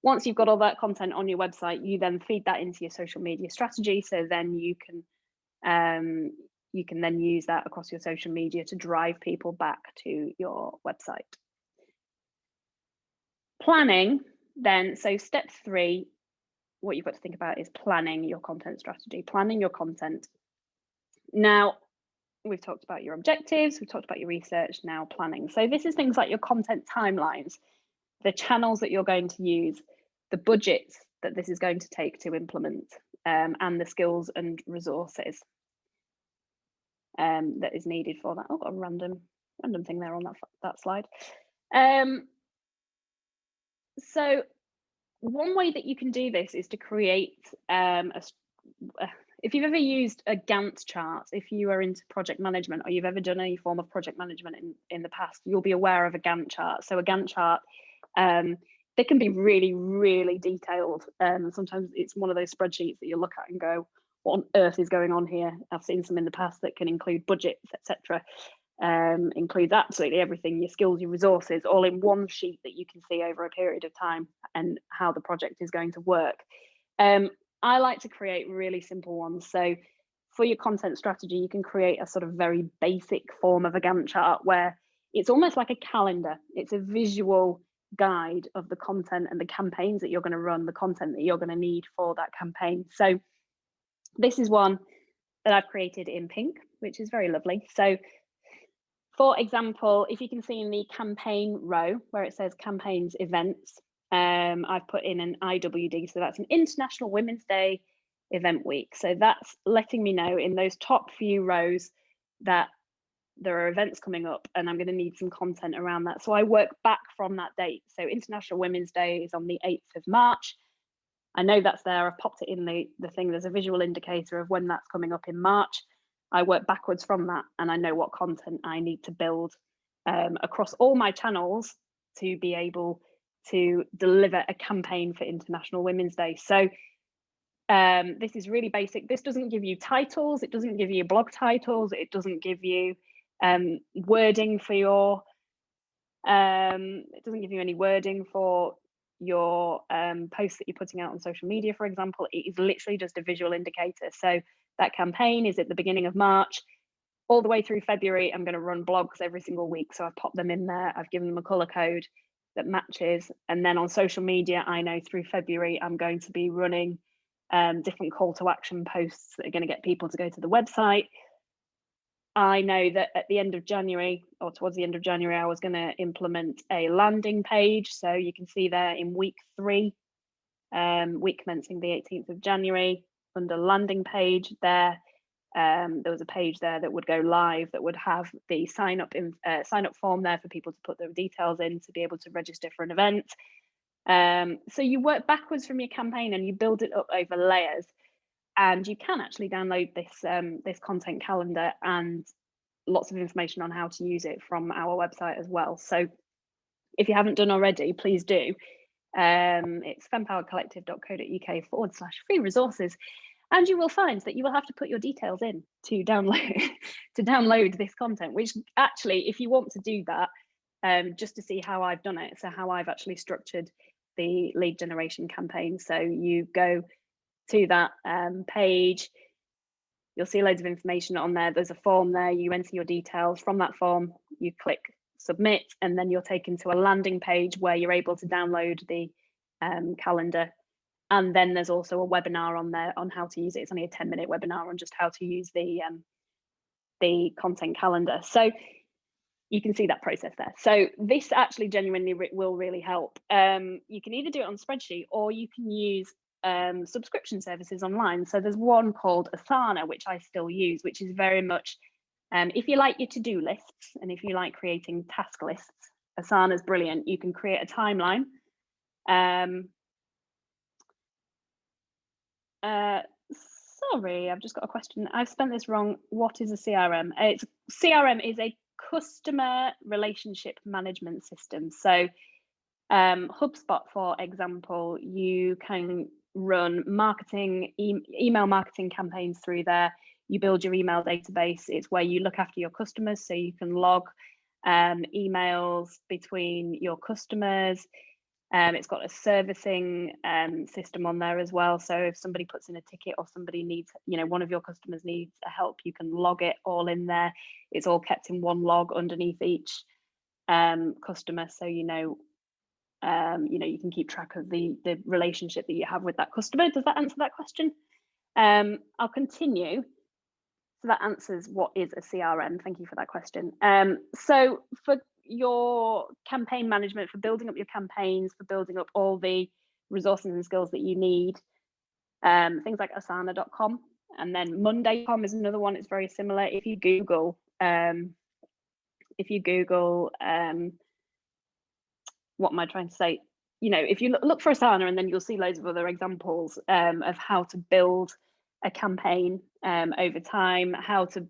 Speaker 1: once you've got all that content on your website, you then feed that into your social media strategy. So then you can then use that across your social media to drive people back to your website. Planning then, so step 3, what you've got to think about is planning your content strategy, planning your content. Now, we've talked about your objectives, we've talked about your research, now planning. So this is things like your content timelines, the channels that you're going to use, the budgets that this is going to take to implement, and the skills and resources that is needed for that. Oh, got a random thing there on that slide. So one way that you can do this is to create if you've ever used a Gantt chart, if you are into project management or you've ever done any form of project management in the past, you'll be aware of a Gantt chart. So a Gantt chart, they can be really, really detailed. Sometimes it's one of those spreadsheets that you look at and go, what on earth is going on here? I've seen some in the past that can include budgets, etc. Includes absolutely everything, your skills, your resources, all in one sheet that you can see over a period of time and how the project is going to work. I like to create really simple ones. So for your content strategy, you can create a sort of very basic form of a Gantt chart where it's almost like a calendar. It's a visual guide of the content and the campaigns that you're going to run, the content that you're going to need for that campaign. So this is one that I've created in pink, which is very lovely. So for example, if you can see in the campaign row where it says campaigns events, I've put in an IWD, so that's an International Women's Day event week. So that's letting me know in those top few rows that there are events coming up and I'm going to need some content around that. So I work back from that date. So International Women's Day is on the 8th of March. I know that's there. I've popped it in the thing. There's a visual indicator of when that's coming up in March. I work backwards from that and I know what content I need to build across all my channels to be able to deliver a campaign for International Women's Day. So this is really basic. This doesn't give you titles. It doesn't give you blog titles. It doesn't give you wording for your, it doesn't give you any wording for your posts that you're putting out on social media, for example. It is literally just a visual indicator. So that campaign is at the beginning of March. All the way through February, I'm going to run blogs every single week. So I've popped them in there. I've given them a color code that matches. And then on social media, I know through February, I'm going to be running different call to action posts that are going to get people to go to the website. I know that at the end of January or towards the end of January, I was going to implement a landing page. So you can see there in week 3, week commencing the 18th of January. Under landing page there was a page there that would go live that would have the sign up form there for people to put their details in to be able to register for an event. So you work backwards from your campaign and you build it up over layers, and you can actually download this content calendar and lots of information on how to use it from our website as well. So if you haven't done already, please do. It's fempowercollective.co.uk/free resources. And you will find that you will have to put your details in to download this content, which actually, if you want to do that, just to see how I've done it, so how I've actually structured the lead generation campaign. So you go to that page, you'll see loads of information on there. There's a form there, you enter your details. From that form, you click submit, and then you're taken to a landing page where you're able to download the calendar. And then there's also a webinar on there on how to use it. It's only a 10-minute webinar on just how to use the content calendar. So you can see that process there. So this actually genuinely will really help. You can either do it on spreadsheet, or you can use subscription services online. So there's one called Asana, which I still use, which is very much, if you like your to-do lists and if you like creating task lists, Asana's brilliant. You can create a timeline. Sorry, I've just got a question. I've spent this wrong. What is a CRM? CRM is a customer relationship management system. So HubSpot, for example, you can run marketing, email marketing campaigns through there. You build your email database. It's where you look after your customers, so you can log emails between your customers. It's got a servicing system on there as well. So if somebody puts in a ticket, or somebody needs, one of your customers needs a help, you can log it all in there. It's all kept in one log underneath each customer, so you can keep track of the relationship that you have with that customer. Does that answer that question? I'll continue. So that answers what is a CRM. Thank you for that question. So for your campaign management, for building up your campaigns, for building up all the resources and skills that you need, things like asana.com, and then monday.com is another one. It's very similar. If you Google what am I trying to say? If you look for Asana, and then you'll see loads of other examples of how to build a campaign over time, how to,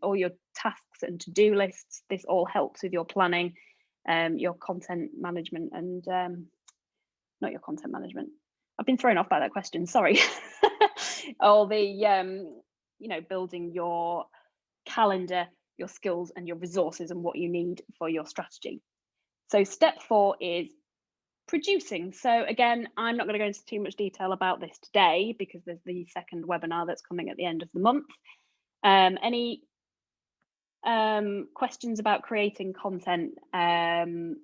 Speaker 1: all your tasks and to-do lists. This all helps with your planning, your content management, and not your content management. I've been thrown off by that question, sorry. All the, building your calendar, your skills and your resources and what you need for your strategy. So step 4 is producing. So again, I'm not going to go into too much detail about this today because there's the second webinar that's coming at the end of the month. Any questions about creating content? Andrew,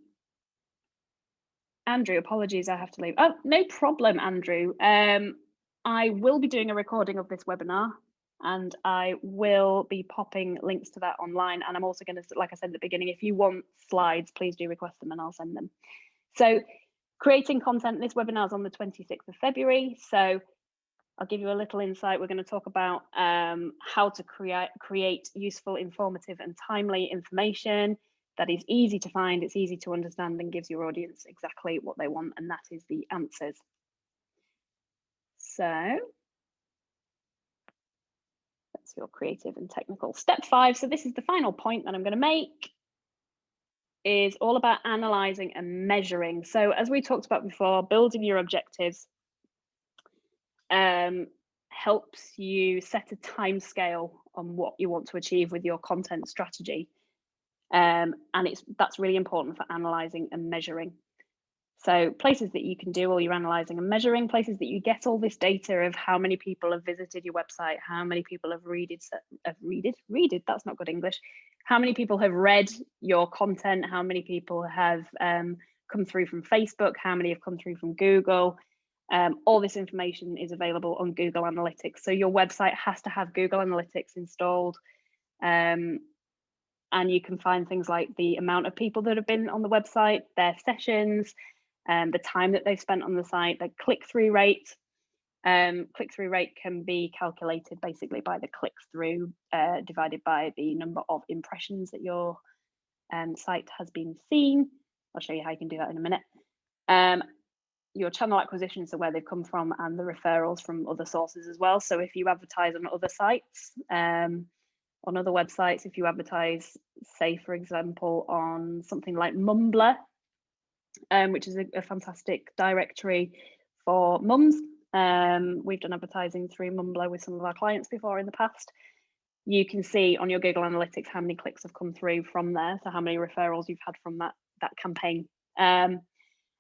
Speaker 1: apologies, I have to leave. Oh, no problem, Andrew. I will be doing a recording of this webinar, and I will be popping links to that online. And I'm also going to, like I said at the beginning, if you want slides, please do request them and I'll send them. So creating content, this webinar is on the 26th of February. So I'll give you a little insight. We're going to talk about how to create useful, informative and timely information that is easy to find, it's easy to understand, and gives your audience exactly what they want, and that is the answers. So that's your creative and technical. Step 5, so this is the final point that I'm going to make, is all about analysing and measuring. So as we talked about before, building your objectives helps you set a time scale on what you want to achieve with your content strategy. And that's really important for analysing and measuring. So places that you can do all your analysing and measuring, places that you get all this data of how many people have visited your website, how many people have that's not good English, how many people have read your content, how many people have come through from Facebook, how many have come through from Google. All this information is available on Google Analytics. So your website has to have Google Analytics installed. And you can find things like the amount of people that have been on the website, their sessions, the time that they've spent on the site, the click-through rate. Click-through rate can be calculated basically by the click-through divided by the number of impressions that your site has been seen. I'll show you how you can do that in a minute. Your channel acquisition, so where they've come from, and the referrals from other sources as well. So if you advertise on other sites, on other websites, if you advertise, say, for example, on something like Mumbler, which is a fantastic directory for mums. We've done advertising through Mumbler with some of our clients before in the past. You can see on your Google Analytics how many clicks have come through from there, so how many referrals you've had from that campaign.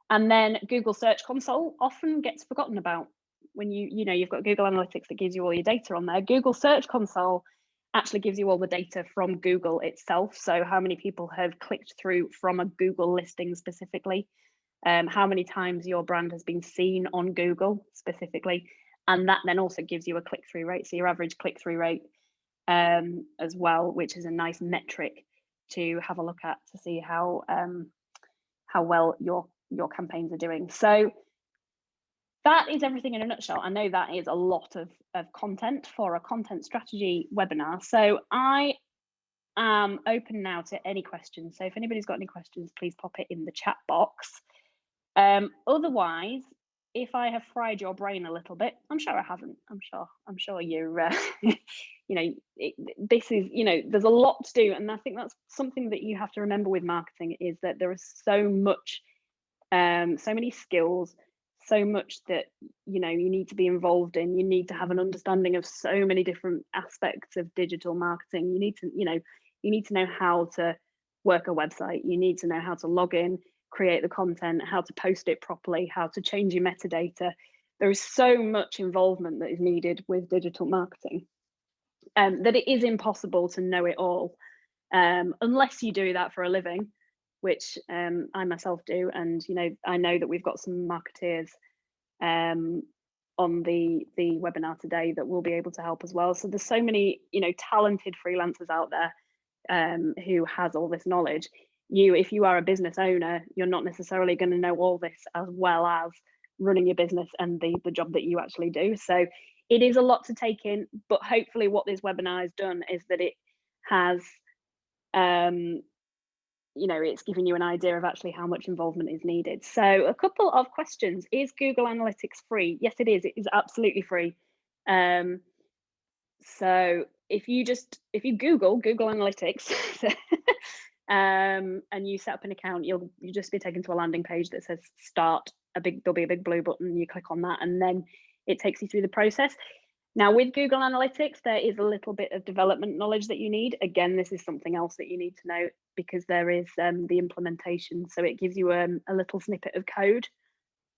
Speaker 1: And then Google Search Console often gets forgotten about. When you've got Google Analytics that gives you all your data on there. Google Search Console actually gives you all the data from Google itself. So how many people have clicked through from a Google listing specifically, how many times your brand has been seen on Google specifically, and that then also gives you a click-through rate, so your average click-through rate as well, which is a nice metric to have a look at to see how well your campaigns are doing. So that is everything in a nutshell. I know that is a lot of content for a content strategy webinar. So I am open now to any questions. So if anybody's got any questions, please pop it in the chat box. Otherwise, if I have fried your brain a little bit, I'm sure I haven't. I'm sure you're, this is, there's a lot to do. And I think that's something that you have to remember with marketing, is that there is so much, so many skills, so much that, you need to be involved in. You need to have an understanding of so many different aspects of digital marketing. You need to know how to work a website. You need to know how to log in, create the content, how to post it properly, how to change your metadata. There is so much involvement that is needed with digital marketing that it is impossible to know it all, unless you do that for a living, which I myself do. And I know that we've got some marketeers on the webinar today that will be able to help as well. So there's so many talented freelancers out there who has all this knowledge. If you are a business owner, you're not necessarily going to know all this as well as running your business and the job that you actually do. So it is a lot to take in, but hopefully what this webinar has done is that it has it's giving you an idea of actually how much involvement is needed. So a couple of questions. Is Google Analytics free? Yes, it is. It is absolutely free. So if you Google Analytics and you set up an account, you'll just be taken to a landing page that says start. There'll be a big blue button. You click on that, and then it takes you through the process. Now with Google Analytics, there is a little bit of development knowledge that you need. Again, this is something else that you need to know, because there is the implementation. So it gives you a little snippet of code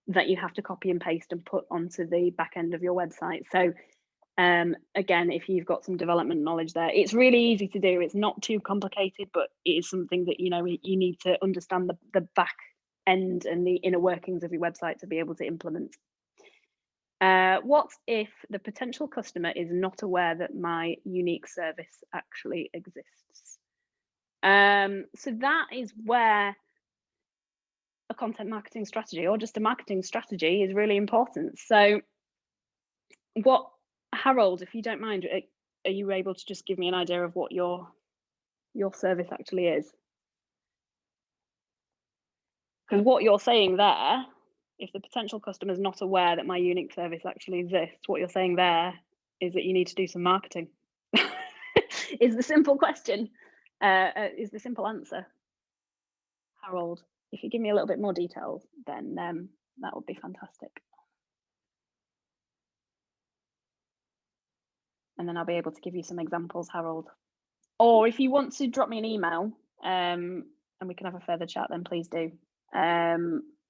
Speaker 1: that you have to copy and paste and put onto the back end of your website. So again, if you've got some development knowledge there, it's really easy to do. It's not too complicated, but it is something that you need to understand the back end and the inner workings of your website to be able to implement. What if the potential customer is not aware that my unique service actually exists? So that is where a content marketing strategy, or just a marketing strategy, is really important. So Harold, if you don't mind, are you able to just give me an idea of what your service actually is? Because what you're saying there, if the potential customer is not aware that my unique service actually exists, what you're saying there is that you need to do some marketing. Is the simple question, is the simple answer. Harold, if you give me a little bit more details, then that would be fantastic. And then I'll be able to give you some examples, Harold. Or if you want to drop me an email and we can have a further chat, then please do.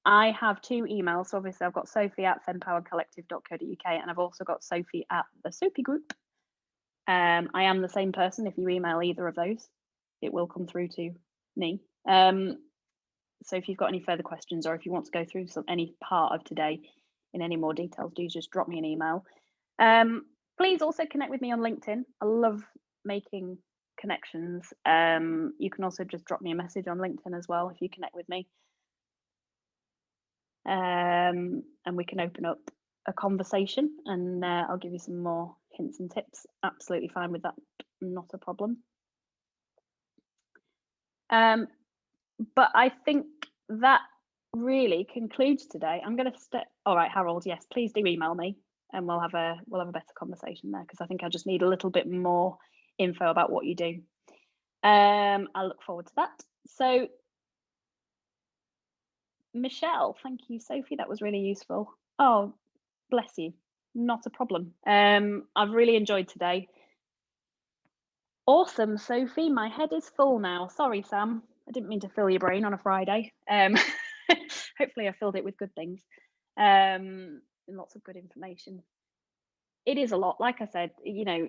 Speaker 1: I have two emails. So obviously I've got sophie@fempowercollective.co.uk, and I've also got sophie@the Group. I am the same person. If you email either of those, it will come through to me. So if you've got any further questions, or if you want to go through any part of today in any more details, do just drop me an email. Please also connect with me on LinkedIn. I love making connections. You can also just drop me a message on LinkedIn as well if you connect with me. and we can open up a conversation, and I'll give you some more hints and tips. Absolutely fine with that, not a problem. But I think that really concludes today. I'm going to all right, Harold, yes, please do email me and we'll have a better conversation there, because I think I just need a little bit more info about what you do. I look forward to that. So Michelle, thank you. Sophie, that was really useful. Oh, bless you. Not a problem. I've really enjoyed today. Awesome, Sophie. My head is full now. Sorry, Sam. I didn't mean to fill your brain on a Friday. Hopefully I filled it with good things and lots of good information. It is a lot. Like I said, you know,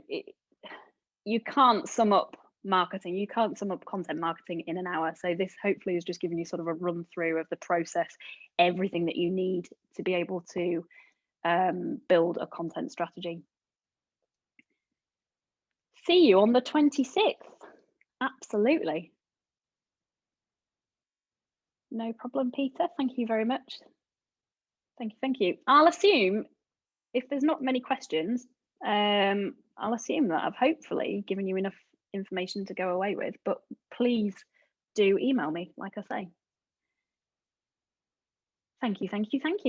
Speaker 1: you can't sum up marketing. You can't sum up content marketing in an hour. So this hopefully is just giving you sort of a run through of the process, everything that you need to be able to build a content strategy. See you on the 26th. Absolutely. No problem, Peter. Thank you very much. Thank you. I'll assume if there's not many questions, I'll assume that I've hopefully given you enough information to go away with, but please do email me, like I say. Thank you.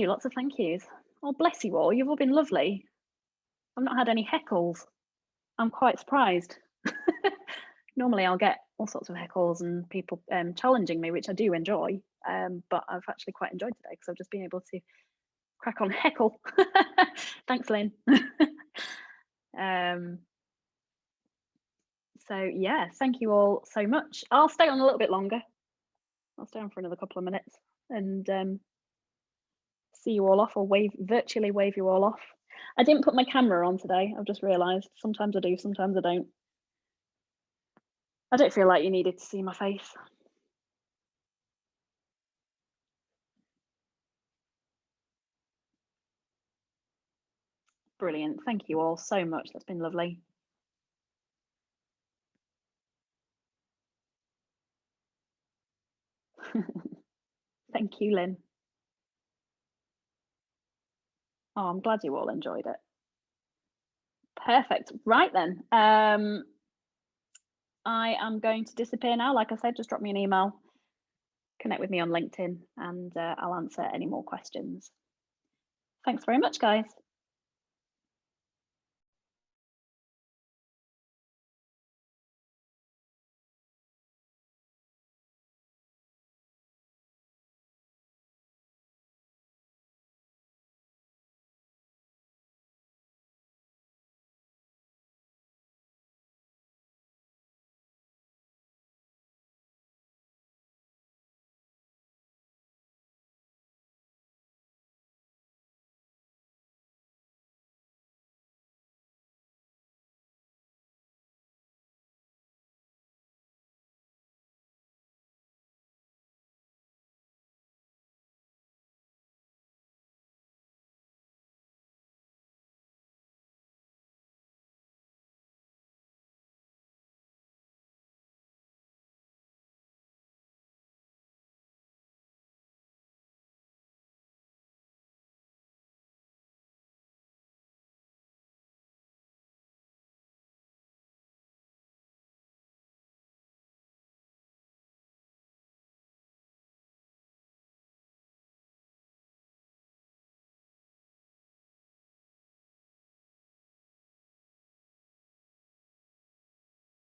Speaker 1: Lots of thank yous. Oh, bless you all. You've all been lovely. I've not had any heckles. I'm quite surprised. Normally I'll get all sorts of heckles and people challenging me, which I do enjoy, but I've actually quite enjoyed today because I've just been able to crack on heckle. Thanks, Lynn. So yeah, thank you all so much. I'll stay on a little bit longer. I'll stay on for another couple of minutes and see you all off, or virtually wave you all off. I didn't put my camera on today. I've just realised. Sometimes I do, sometimes I don't. I don't feel like you needed to see my face. Brilliant. Thank you all so much. That's been lovely. Thank you, Lynn. Oh, I'm glad you all enjoyed it. Perfect. Right then. I am going to disappear now. Like I said, just drop me an email, connect with me on LinkedIn, and I'll answer any more questions. Thanks very much, guys.